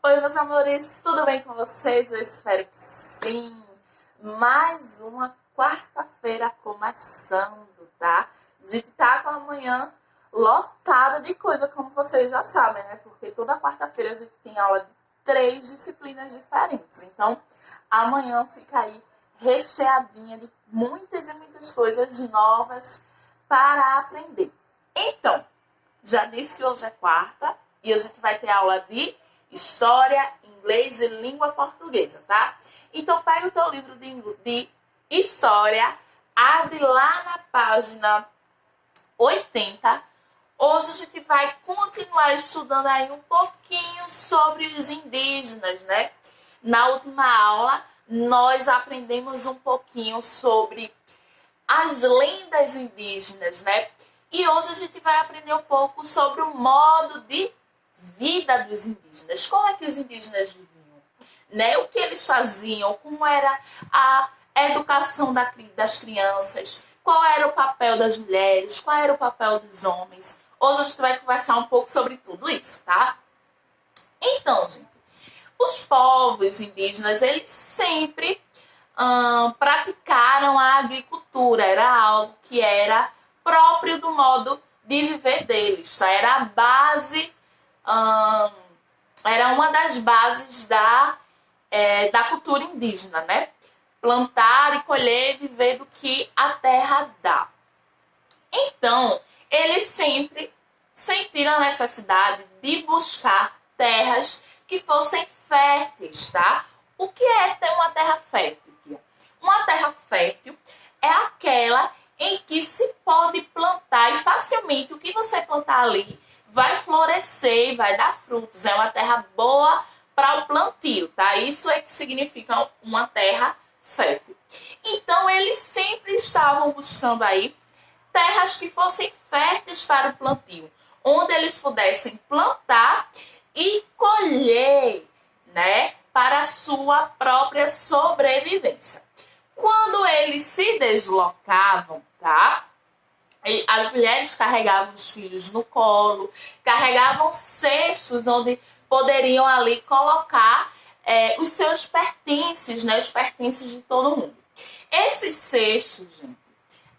Oi, meus amores, tudo bem com vocês? Eu espero que sim. Mais uma quarta-feira começando, tá? A gente tá com a manhã lotada de coisa, como vocês já sabem, né? Porque toda quarta-feira a gente tem aula de 3 disciplinas diferentes. Então, amanhã fica aí recheadinha de muitas e muitas coisas novas para aprender. Então, já disse que hoje é quarta e a gente vai ter aula de História, Inglês e Língua Portuguesa, tá? Então, pega o teu livro de História, abre lá na página 80. Hoje a gente vai continuar estudando aí um pouquinho sobre os indígenas, né? Na última aula, nós aprendemos um pouquinho sobre as lendas indígenas, né? E hoje a gente vai aprender um pouco sobre o modo de vida dos indígenas. Como é que os indígenas viviam, né? O que eles faziam, como era a educação das crianças, qual era o papel das mulheres, qual era o papel dos homens. Hoje a gente vai conversar um pouco sobre tudo isso, tá? Então, gente, os povos indígenas, eles sempre praticaram a agricultura. Era algo que era próprio do modo de viver deles, tá? Era a base, era uma das bases da cultura indígena, né? Plantar e colher e viver do que a terra dá. Então, eles sempre sentiram a necessidade de buscar terras que fossem férteis, tá? O que é ter uma terra fértil, tia? Uma terra fértil é aquela em que se pode plantar e facilmente o que você plantar ali vai florescer e vai dar frutos. É uma terra boa para o plantio, tá? Isso é que significa uma terra fértil. Então, eles sempre estavam buscando aí terras que fossem férteis para o plantio, onde eles pudessem plantar e colher, né, para a sua própria sobrevivência. Quando eles se deslocavam, tá? As mulheres carregavam os filhos no colo, carregavam cestos onde poderiam ali colocar os seus pertences, né, os pertences de todo mundo. Esses cestos, gente,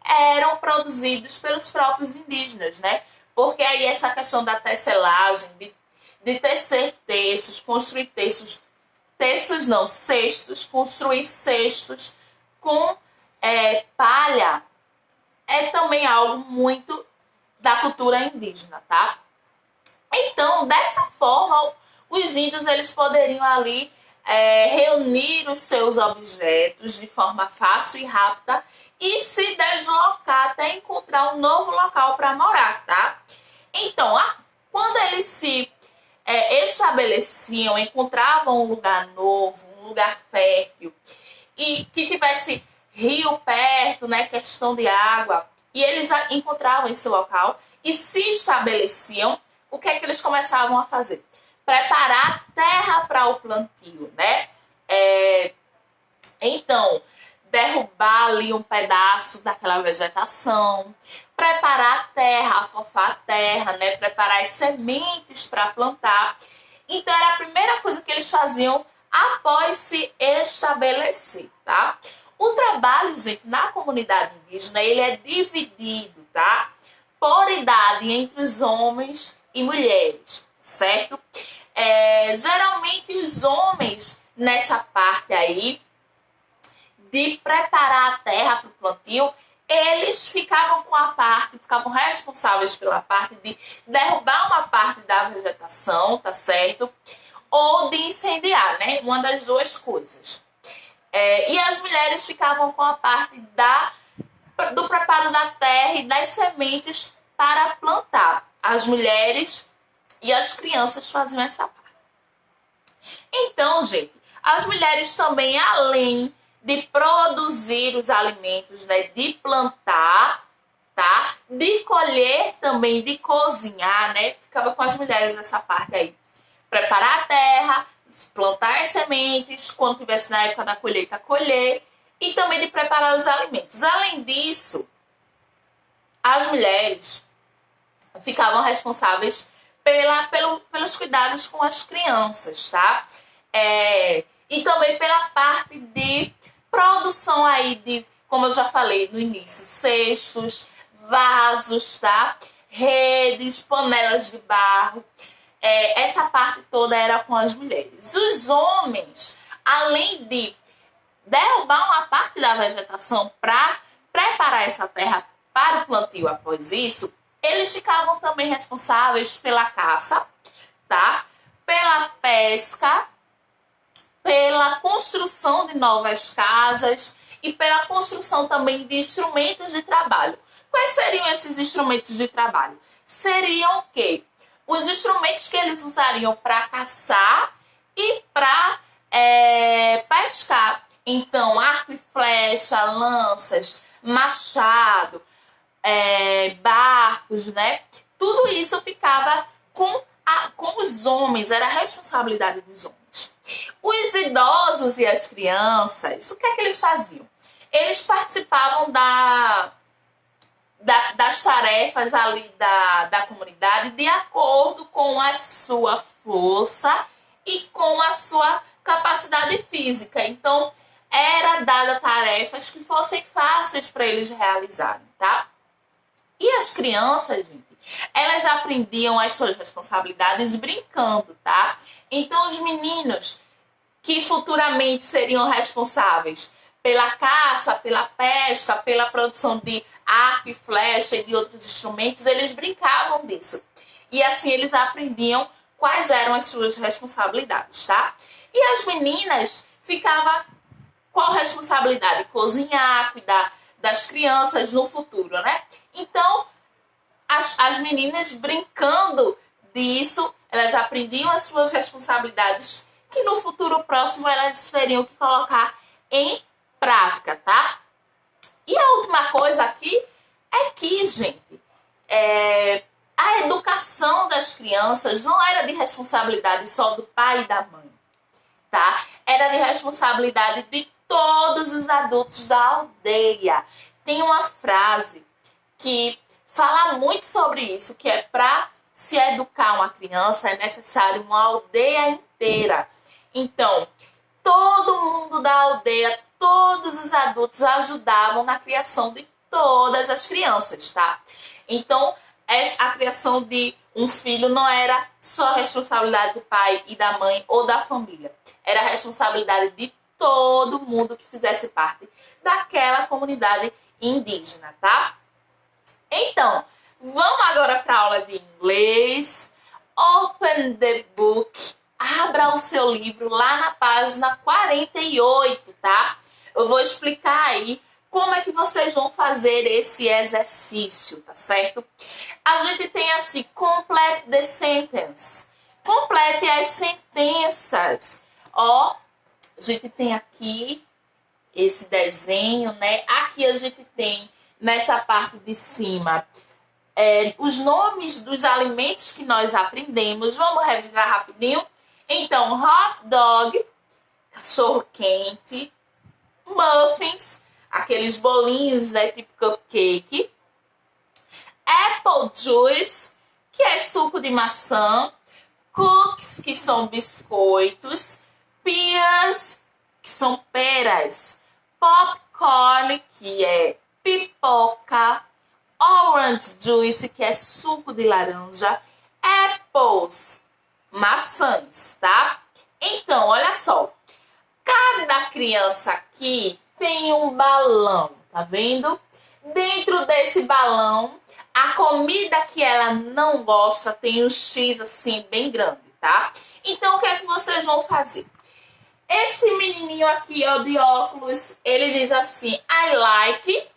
eram produzidos pelos próprios indígenas, né? Porque aí essa questão da tecelagem, de tecer textos, construir cestos, construir cestos com palha, é também algo muito da cultura indígena, tá? Então, dessa forma, os índios eles poderiam ali reunir os seus objetos de forma fácil e rápida e se deslocar até encontrar um novo local para morar, tá? Então, quando eles se estabeleciam, encontravam um lugar novo, um lugar fértil e que tivesse rio perto, né, questão de água, e eles encontravam esse local e se estabeleciam, o que é que eles começavam a fazer? Preparar a terra para o plantio, né? Então, derrubar ali um pedaço daquela vegetação, preparar a terra, afofar a terra, né? Preparar as sementes para plantar. Então, era a primeira coisa que eles faziam após se estabelecer, tá? O trabalho, gente, na comunidade indígena, ele é dividido, tá? Por idade entre os homens e mulheres, certo? Geralmente os homens, nessa parte aí, de preparar a terra para o plantio, eles ficavam responsáveis pela parte de derrubar uma parte da vegetação, tá certo? Ou de incendiar, né? Uma das duas coisas. E as mulheres ficavam com a parte do preparo da terra e das sementes para plantar. As mulheres e as crianças faziam essa parte. Então, gente, as mulheres também, além de produzir os alimentos, né, de plantar, tá? De colher também, de cozinhar, né? Ficava com as mulheres essa parte aí. Preparar a terra, plantar as sementes, quando tivesse na época da colheita, colher, e também de preparar os alimentos. Além disso, as mulheres ficavam responsáveis pelos cuidados com as crianças, tá? E também pela parte de produção aí de, como eu já falei no início, cestos, vasos, tá? Redes, panelas de barro. Essa parte toda era com as mulheres. Os homens, além de derrubar uma parte da vegetação para preparar essa terra para o plantio após isso, eles ficavam também responsáveis pela caça, tá? Pela pesca, pela construção de novas casas e pela construção também de instrumentos de trabalho. Quais seriam esses instrumentos de trabalho? Seriam o quê? Os instrumentos que eles usariam para caçar e para pescar. Então, arco e flecha, lanças, machado, barcos, né? Tudo isso ficava com os homens, era a responsabilidade dos homens. Os idosos e as crianças, o que é que eles faziam? Eles participavam das tarefas ali da comunidade de acordo com a sua força e com a sua capacidade física. Então, era dada tarefas que fossem fáceis para eles realizarem, tá? E as crianças, gente, elas aprendiam as suas responsabilidades brincando, tá? Então, os meninos que futuramente seriam responsáveis pela caça, pela pesca, pela produção de arco e flecha e de outros instrumentos, eles brincavam disso. E assim eles aprendiam quais eram as suas responsabilidades, tá? E as meninas ficavam qual responsabilidade? Cozinhar, cuidar das crianças no futuro, né? Então, as meninas brincando disso, elas aprendiam as suas responsabilidades que no futuro próximo elas teriam que colocar em prática, tá? E a última coisa aqui é que, gente, a educação das crianças não era de responsabilidade só do pai e da mãe, tá? Era de responsabilidade de todos os adultos da aldeia. Tem uma frase que fala muito sobre isso, que é para se educar uma criança é necessário uma aldeia inteira. Então, todo mundo da aldeia, todos os adultos ajudavam na criação de todas as crianças, tá? Então, a criação de um filho não era só responsabilidade do pai e da mãe ou da família. Era a responsabilidade de todo mundo que fizesse parte daquela comunidade indígena, tá? Então, vamos agora para a aula de inglês. Open the book. Abra o seu livro lá na página 48, tá? Eu vou explicar aí como é que vocês vão fazer esse exercício, tá certo? A gente tem assim, complete the sentence. Complete as sentenças. Ó, a gente tem aqui esse desenho, né? Aqui a gente tem, nessa parte de cima, os nomes dos alimentos que nós aprendemos. Vamos revisar rapidinho? Então, hot dog, cachorro quente, muffins, aqueles bolinhos, né, tipo cupcake, apple juice, que é suco de maçã, cookies, que são biscoitos, pears, que são peras, popcorn, que é pipoca, orange juice, que é suco de laranja, apples, maçãs, tá? Então, olha só, cada criança aqui tem um balão, tá vendo? Dentro desse balão, a comida que ela não gosta tem um X assim bem grande, tá? Então, o que é que vocês vão fazer? Esse menininho aqui, ó, de óculos, ele diz assim, I like,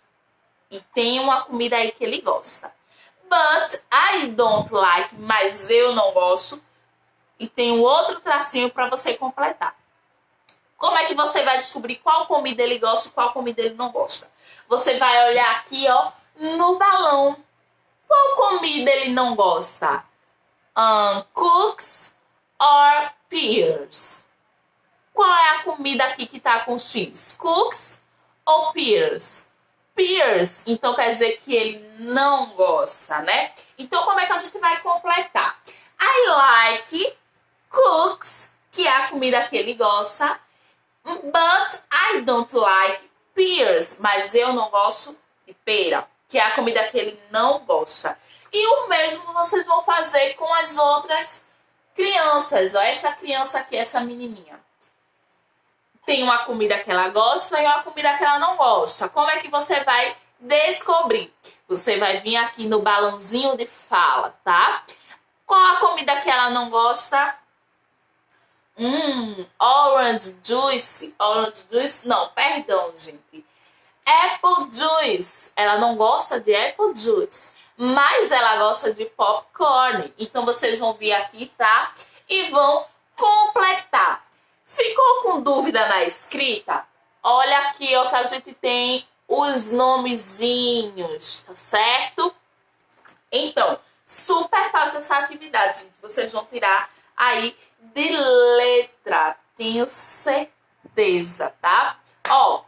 e tem uma comida aí que ele gosta. But I don't like, mas eu não gosto. E tem um outro tracinho para você completar. Como é que você vai descobrir qual comida ele gosta e qual comida ele não gosta? Você vai olhar aqui, ó, no balão. Qual comida ele não gosta? Cookies or pears? Qual é a comida aqui que tá com X? Cookies ou pears? Pears, então quer dizer que ele não gosta, né? Então como é que a gente vai completar? I like cookies, que é a comida que ele gosta. But I don't like pears, mas eu não gosto de pera, que é a comida que ele não gosta. E o mesmo vocês vão fazer com as outras crianças. Ó, essa criança aqui, essa menininha, tem uma comida que ela gosta e uma comida que ela não gosta. Como é que você vai descobrir? Você vai vir aqui no balãozinho de fala, tá? Qual a comida que ela não gosta? Orange juice. Orange juice? Não, perdão, gente. Apple juice. Ela não gosta de apple juice, mas ela gosta de popcorn. Então, vocês vão vir aqui, tá? E vão completar. Ficou com dúvida na escrita? Olha aqui, ó, que a gente tem os nomezinhos, tá certo? Então, super fácil essa atividade, gente. Vocês vão tirar aí de letra, tenho certeza, tá? Ó,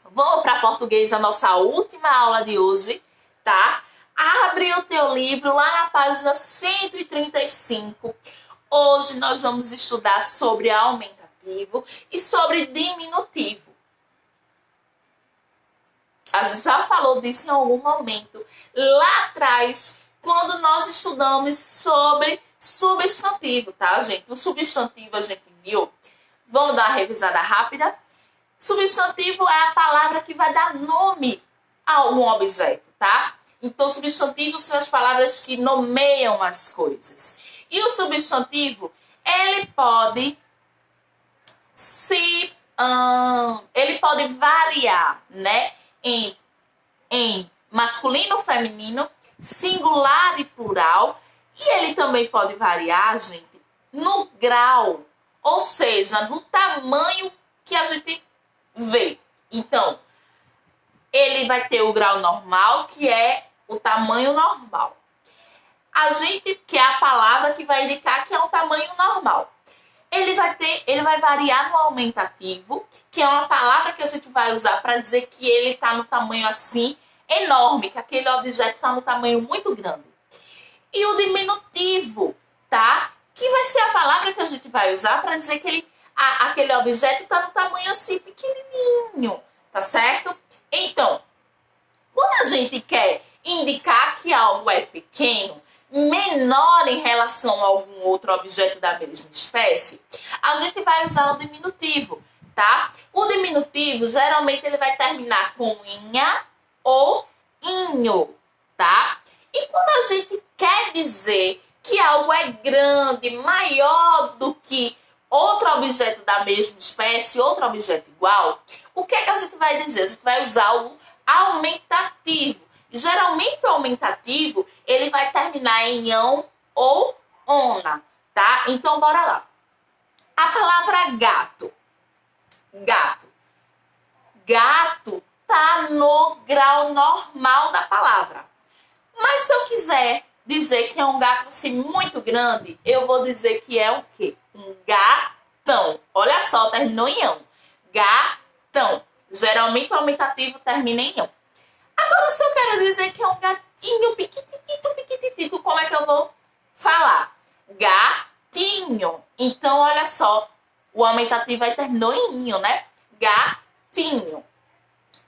vamos para português, a nossa última aula de hoje, tá? Abre o teu livro lá na página 135. Hoje nós vamos estudar sobre aumentativo e sobre diminutivo. A gente já falou disso em algum momento lá atrás, quando nós estudamos sobre substantivo, tá, gente? O substantivo a gente viu. Vamos dar uma revisada rápida. Substantivo é a palavra que vai dar nome a algum objeto, tá? Então, substantivos são as palavras que nomeiam as coisas. E o substantivo, ele pode ele pode variar, né? Em masculino, feminino, singular e plural. E ele também pode variar, gente, no grau, ou seja, no tamanho que a gente vê. Então, ele vai ter o grau normal, que é o tamanho normal. A gente quer a palavra que vai indicar que é um tamanho normal. Ele vai variar no aumentativo, que é uma palavra que a gente vai usar para dizer que ele está no tamanho assim, enorme, que aquele objeto está no tamanho muito grande. E o diminutivo, tá? Que vai ser a palavra que a gente vai usar para dizer que aquele objeto está no tamanho assim, pequenininho, tá certo? Então, quando a gente quer indicar que algo é pequeno, menor em relação a algum outro objeto da mesma espécie, a gente vai usar o diminutivo, tá? O diminutivo, geralmente, ele vai terminar com inha ou inho, tá? E quando a gente quer dizer que algo é grande, maior do que outro objeto da mesma espécie, outro objeto igual, o que é que a gente vai dizer? A gente vai usar o aumentativo. Geralmente o aumentativo, ele vai terminar em ão ou ona, tá? Então, bora lá. A palavra gato. Gato. Gato tá no grau normal da palavra. Mas se eu quiser dizer que é um gato assim muito grande, eu vou dizer que é o quê? Um gatão. Olha só, terminou em ão. Gatão. Geralmente o aumentativo termina em ão. Agora, se eu quero dizer que é um gatinho piquititito, como é que eu vou falar? Gatinho. Então, olha só, o aumentativo aí terminou em inho, né? Gatinho.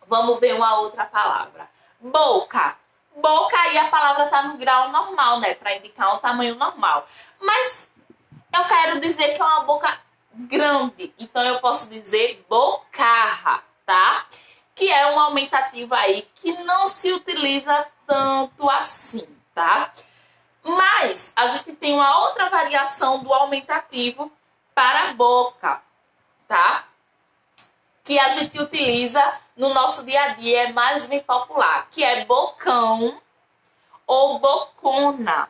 Vamos ver uma outra palavra. Boca. Boca aí a palavra tá no grau normal, né? Para indicar um tamanho normal. Mas eu quero dizer que é uma boca grande. Então, eu posso dizer bocarra, tá? Que é um aumentativo aí que não se utiliza tanto assim, tá? Mas a gente tem uma outra variação do aumentativo para boca, tá? Que a gente utiliza no nosso dia a dia, é mais bem popular, que é bocão ou bocona,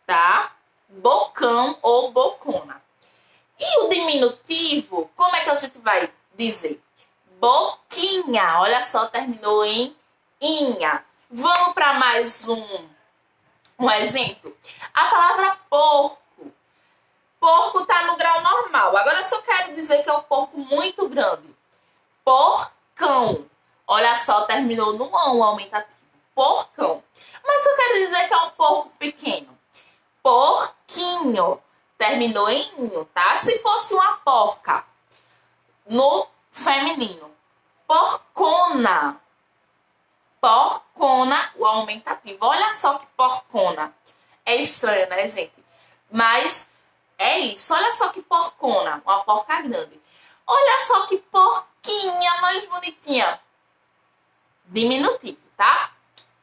tá? Bocão ou bocona. E o diminutivo, como é que a gente vai dizer? Boquinha, olha só, terminou em inha. Vamos para mais um exemplo. A palavra porco. Porco tá no grau normal. Agora, se eu quero dizer que é um porco muito grande, porcão. Olha só, terminou no ão aumentativo. Porcão. Mas se eu quero dizer que é um porco pequeno, Porquinho. Terminou em inho, tá? Se fosse uma porca, no feminino. Porcona. Porcona, o aumentativo. Olha só que porcona. É estranho, né, gente? Mas é isso. Olha só que porcona. Uma porca grande. Olha só que porquinha mais bonitinha. Diminutivo, tá?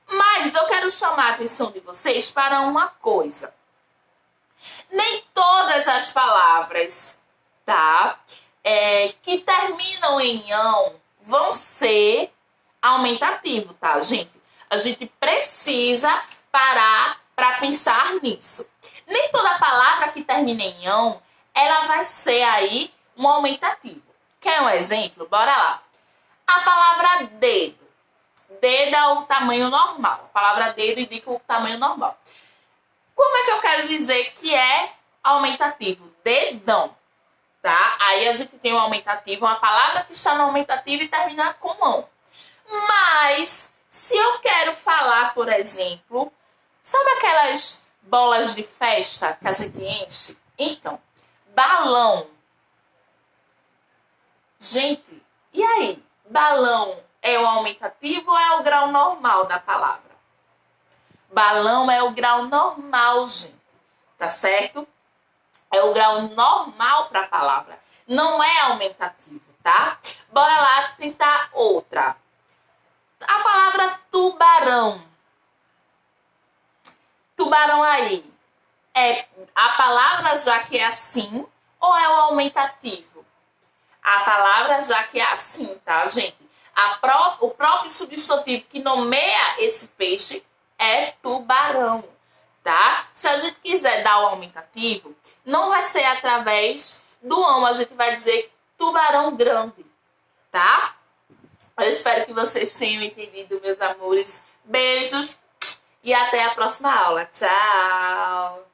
Mas eu quero chamar a atenção de vocês para uma coisa. Nem todas as palavras, tá? Que terminam em ão vão ser aumentativo, tá, gente? A gente precisa parar para pensar nisso. Nem toda palavra que termina em ão, ela vai ser aí um aumentativo. Quer um exemplo? Bora lá. A palavra dedo. Dedo é o tamanho normal. A palavra dedo indica o tamanho normal. Como é que eu quero dizer que é aumentativo? Dedão, tá? Aí a gente tem um aumentativo, uma palavra que está no aumentativo e termina com mão. Mas, se eu quero falar, por exemplo, sabe aquelas bolas de festa que a gente enche? Então, balão. Gente, e aí? Balão é o aumentativo ou é o grau normal da palavra? Balão é o grau normal, gente. Tá certo? É o grau normal para a palavra. Não é aumentativo, tá? Bora lá tentar outra. A palavra tubarão. Tubarão aí. É a palavra já que é assim ou é o aumentativo? A palavra já que é assim, tá, gente? O próprio substantivo que nomeia esse peixe é tubarão, tá? Se a gente quiser dar o aumentativo, não vai ser através do ão, a gente vai dizer tubarão grande, tá? Eu espero que vocês tenham entendido, meus amores. Beijos e até a próxima aula. Tchau!